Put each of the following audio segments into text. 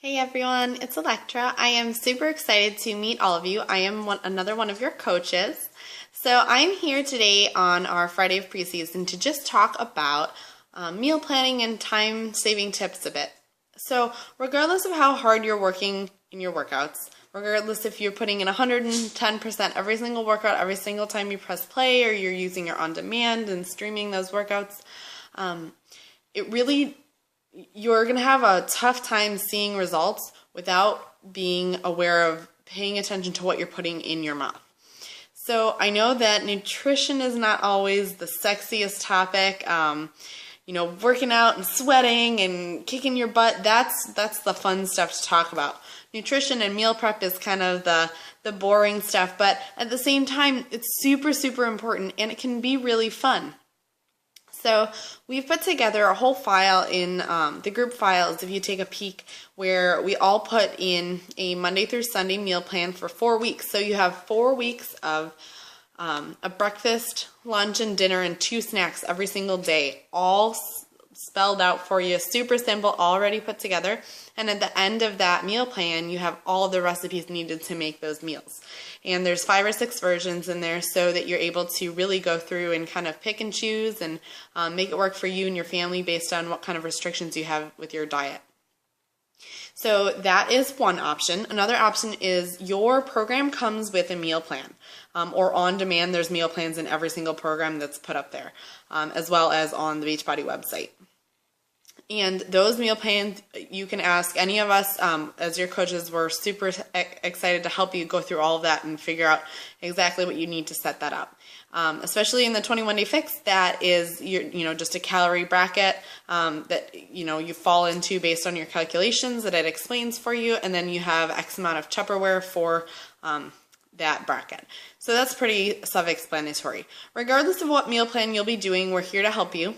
Hey everyone, it's Electra. I am super excited to meet all of you. I am another one of your coaches. So I'm here today on our Friday of preseason to just talk about meal planning and time-saving tips a bit. So regardless of how hard you're working in your workouts, regardless if you're putting in 110% every single workout, every single time you press play, or you're using your on-demand and streaming those workouts, you're going to have a tough time seeing results without being aware of paying attention to what you're putting in your mouth. So I know that nutrition is not always the sexiest topic. Working out and sweating and kicking your butt, that's the fun stuff to talk about. Nutrition and meal prep is kind of the boring stuff, but at the same time, it's super, super important and it can be really fun. So we've put together a whole file in the group files, if you take a peek, where we all put in a Monday through Sunday meal plan for 4 weeks. So you have 4 weeks of a breakfast, lunch, and dinner, and 2 snacks every single day, all spelled out for you, super simple, already put together. And at the end of that meal plan, you have all the recipes needed to make those meals. And there's 5 or 6 versions in there so that you're able to really go through and kind of pick and choose and make it work for you and your family based on what kind of restrictions you have with your diet. So that is one option. Another option is your program comes with a meal plan, or on demand. There's meal plans in every single program that's put up there, as well as on the Beachbody website. And those meal plans, you can ask any of us as your coaches. We're super excited to help you go through all of that and figure out exactly what you need to set that up. Especially in the 21-day fix, that is just a calorie bracket that you fall into based on your calculations that it explains for you, and then you have X amount of Tupperware for that bracket. So that's pretty self-explanatory. Regardless of what meal plan you'll be doing, we're here to help you.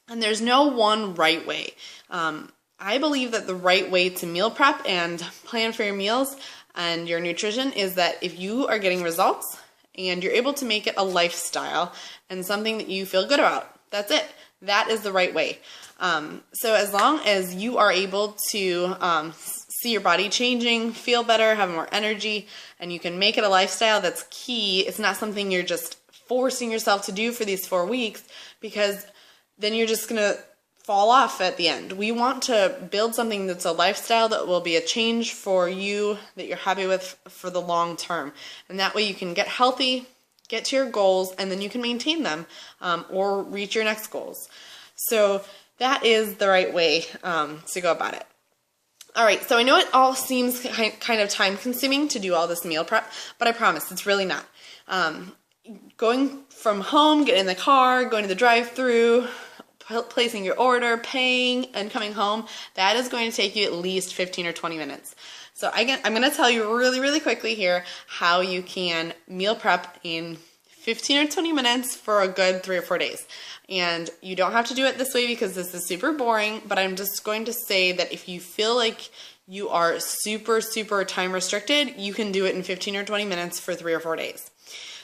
And there's no one right way. I believe that the right way to meal prep and plan for your meals and your nutrition is that if you are getting results and you're able to make it a lifestyle and something that you feel good about, that's it. That is the right way. So as long as you are able to see your body changing, feel better, have more energy, and you can make it a lifestyle, that's key. It's not something you're just forcing yourself to do for these 4 weeks, because then you're just going to fall off at the end. We want to build something that's a lifestyle that will be a change for you, that you're happy with for the long term. And that way you can get healthy, get to your goals, and then you can maintain them or reach your next goals. So that is the right way to go about it. All right, so I know it all seems kind of time consuming to do all this meal prep, but I promise it's really not. Going from home, getting in the car, going to the drive-thru, placing your order, paying, and coming home, that is going to take you at least 15 or 20 minutes. So I'm going to tell you really, really quickly here how you can meal prep in 15 or 20 minutes for a good 3 or 4 days. And you don't have to do it this way because this is super boring, but I'm just going to say that if you feel like you are super, super time restricted, you can do it in 15 or 20 minutes for 3 or 4 days.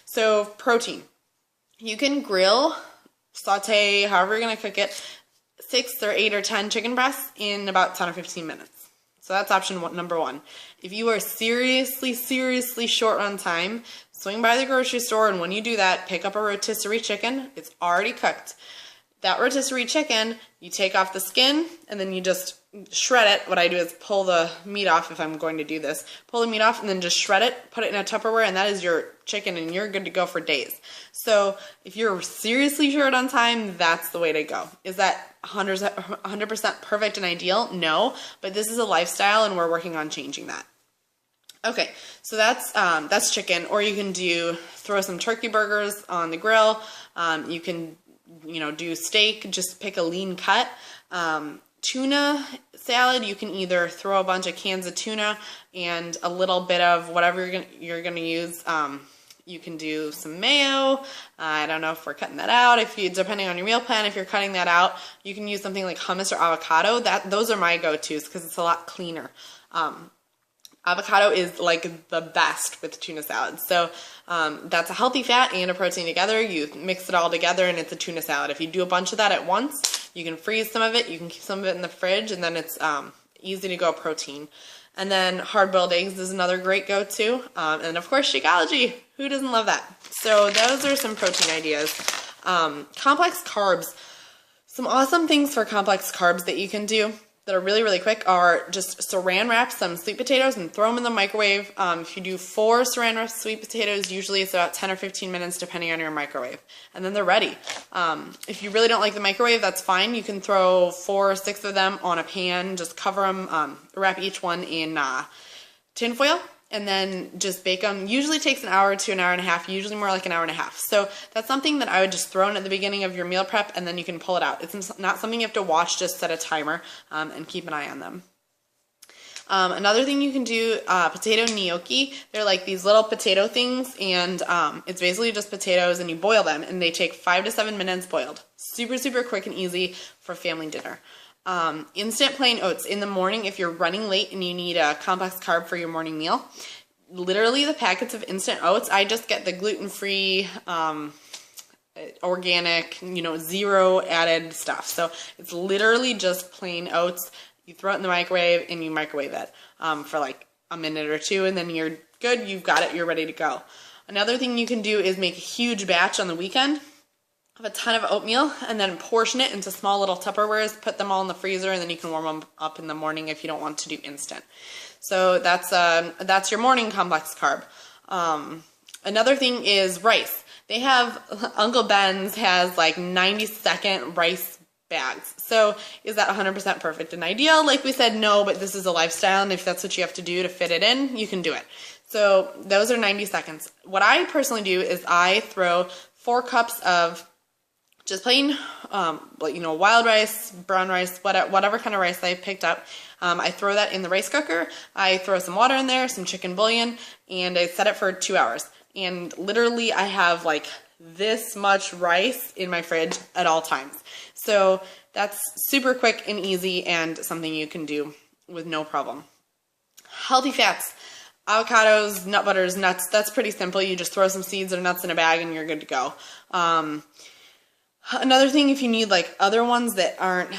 So protein. You can grill, saute, however you're going to cook it, 6 or 8 or 10 chicken breasts in about 10 or 15 minutes. So that's option number 1. If you are seriously, seriously short on time, swing by the grocery store, and when you do that, pick up a rotisserie chicken. It's already cooked. That rotisserie chicken, you take off the skin, and then you just shred it. What I do is pull the meat off if I'm going to do this. Pull the meat off and then just shred it, put it in a Tupperware, and that is your chicken, and you're good to go for days. So if you're seriously short on time, that's the way to go. Is that 100% perfect and ideal? No, but this is a lifestyle, and we're working on changing that. Okay, so that's chicken, or you can throw some turkey burgers on the grill. You can do steak, just pick a lean cut. Tuna salad, you can either throw a bunch of cans of tuna and a little bit of whatever you're gonna use. You can do some mayo. I don't know if we're cutting that out. Depending on your meal plan, if you're cutting that out, you can use something like hummus or avocado. Those are my go-tos because it's a lot cleaner. Avocado is like the best with tuna salad. So that's a healthy fat and a protein together. You mix it all together and it's a tuna salad. If you do a bunch of that at once, you can freeze some of it. You can keep some of it in the fridge, and then it's easy to go protein. And then hard-boiled eggs is another great go-to. And of course, Shakeology. Who doesn't love that? So those are some protein ideas. Complex carbs. Some awesome things for complex carbs that you can do that are really, really quick are just saran wrap some sweet potatoes and throw them in the microwave. If you do 4 saran wrapped sweet potatoes, usually it's about 10 or 15 minutes depending on your microwave. And then they're ready. If you really don't like the microwave, that's fine. You can throw 4 or 6 of them on a pan, just cover them, wrap each one in tin foil, and then just bake them. Usually takes an hour to an hour and a half, usually more like an hour and a half. So that's something that I would just throw in at the beginning of your meal prep, and then you can pull it out. It's not something you have to watch, just set a timer and keep an eye on them. Another thing you can do, potato gnocchi. They're like these little potato things, and it's basically just potatoes, and you boil them, and they take 5 to 7 minutes boiled. Super, super quick and easy for family dinner. Instant plain oats in the morning if you're running late and you need a complex carb for your morning meal. Literally the packets of instant oats, I just get the gluten-free, organic, 0 added stuff. So it's literally just plain oats. You throw it in the microwave and you microwave it for like a minute or 2, and then you're good. You've got it. You're ready to go. Another thing you can do is make a huge batch on the weekend of a ton of oatmeal and then portion it into small little Tupperwares, put them all in the freezer, and then you can warm them up in the morning if you don't want to do instant. So that's your morning complex carb. Another thing is rice. They have, Uncle Ben's has like 90-second rice bags. So is that 100% perfect and ideal? Like we said, no, but this is a lifestyle, and if that's what you have to do to fit it in, you can do it. So those are 90 seconds. What I personally do is I throw 4 cups of just plain, wild rice, brown rice, whatever kind of rice I picked up. I throw that in the rice cooker. I throw some water in there, some chicken bouillon, and I set it for 2 hours. And literally I have like this much rice in my fridge at all times. So that's super quick and easy and something you can do with no problem. Healthy fats. Avocados, nut butters, nuts, that's pretty simple. You just throw some seeds or nuts in a bag and you're good to go. Another thing, if you need like other ones that aren't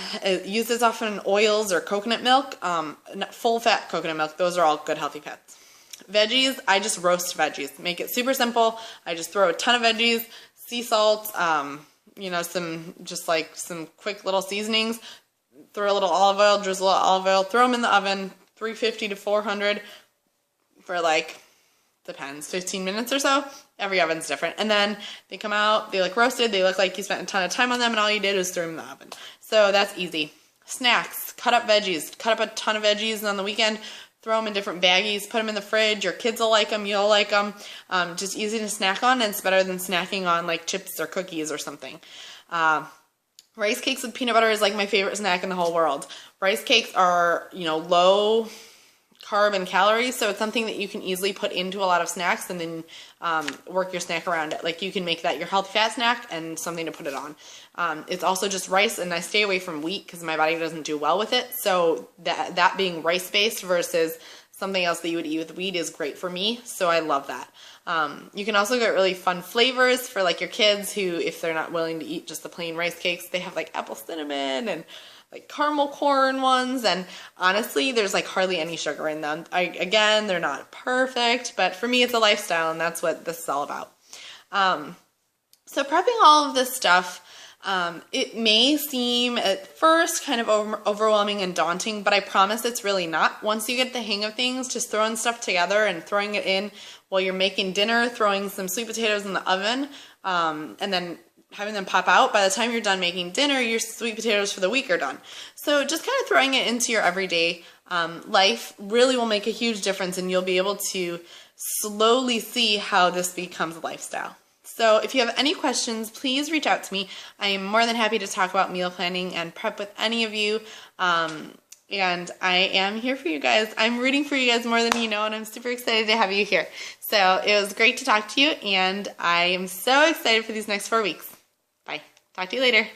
used as often, oils or coconut milk, full fat coconut milk, those are all good healthy fats. Veggies, I just roast veggies. Make it super simple. I just throw a ton of veggies, sea salt, some quick little seasonings, throw a little olive oil, drizzle olive oil, throw them in the oven, 350 to 400 for like, depends, 15 minutes or so. Every oven's different. And then they come out, they look roasted, they look like you spent a ton of time on them, and all you did was throw them in the oven. So that's easy. Snacks, cut up veggies. Cut up a ton of veggies, and on the weekend, throw them in different baggies, put them in the fridge. Your kids will like them, you'll like them. Just easy to snack on, and it's better than snacking on like chips or cookies or something. Rice cakes with peanut butter is like my favorite snack in the whole world. Rice cakes are, low carb and calories, so it's something that you can easily put into a lot of snacks and then work your snack around it. Like you can make that your healthy fat snack and something to put it on. It's also just rice, and I stay away from wheat because my body doesn't do well with it. So that being rice based versus something else that you would eat with wheat is great for me. So I love that. You can also get really fun flavors for like your kids who, if they're not willing to eat just the plain rice cakes, they have like apple cinnamon and like caramel corn ones, and honestly there's like hardly any sugar in them. Again, they're not perfect, but for me it's a lifestyle, and that's what this is all about. So prepping all of this stuff, it may seem at first kind of overwhelming and daunting, but I promise it's really not. Once you get the hang of things, just throwing stuff together and throwing it in while you're making dinner, throwing some sweet potatoes in the oven, and then having them pop out. By the time you're done making dinner, your sweet potatoes for the week are done. So just kind of throwing it into your everyday life really will make a huge difference, and you'll be able to slowly see how this becomes a lifestyle. So if you have any questions, please reach out to me. I am more than happy to talk about meal planning and prep with any of you. And I am here for you guys. I'm rooting for you guys more than you know, and I'm super excited to have you here. So it was great to talk to you, and I am so excited for these next 4 weeks. Bye. Talk to you later.